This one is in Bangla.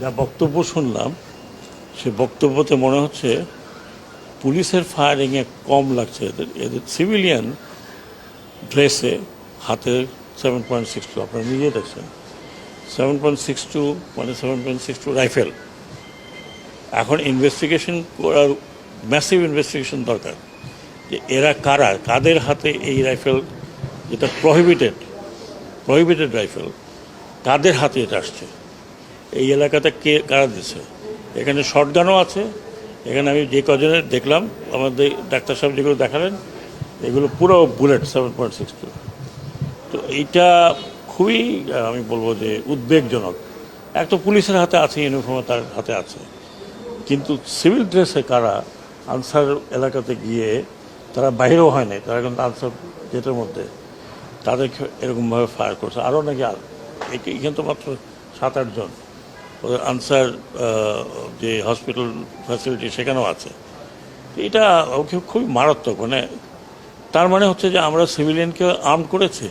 যা বক্তব্য শুনলাম সে বক্তব্যতে মনে হচ্ছে পুলিশের ফায়ারিংয়ে কম লাগছে এদের এদের সিভিলিয়ান ড্রেসে হাতে 7.62 আপনারা নিজে দেখছেন 7.62 মানে 7.62 রাইফেল। এখন ইনভেস্টিগেশন করার ম্যাসিভ ইনভেস্টিগেশন দরকার যে এরা কারা, কাদের হাতে এই রাইফেল, যেটা প্রহিবিটেড রাইফেল, কাদের হাতে এটা আসছে, এই এলাকাতে কে কারা দিচ্ছে। এখানে শর্টগানও আছে, এখানে আমি যে কজনের দেখলাম আমাদের ডাক্তার সাহেব যেগুলো দেখালেন এগুলো পুরো বুলেট 7.62। তো এইটা খুবই আমি বলবো যে উদ্বেগজনক। এক তো পুলিশের হাতে আছে, ইউনিফর্মে তার হাতে আছে, কিন্তু সিভিল ড্রেসে কারা আনসার এলাকাতে গিয়ে তারা বাইরেও হয় নাই, তারা কিন্তু আনসার গেটের মধ্যে তাদেরকে এরকমভাবে ফায়ার করছে। আরও নাকি এখানে তো মাত্র 7-8 জন, ওদের আনসার যে হসপিটাল ফ্যাসিলিটি সেখানেও আছে। এটা খুবই মারাত্মক। মানে তার মানে হচ্ছে যে আমরা সিভিলিয়ানকে আর্ম করেছি।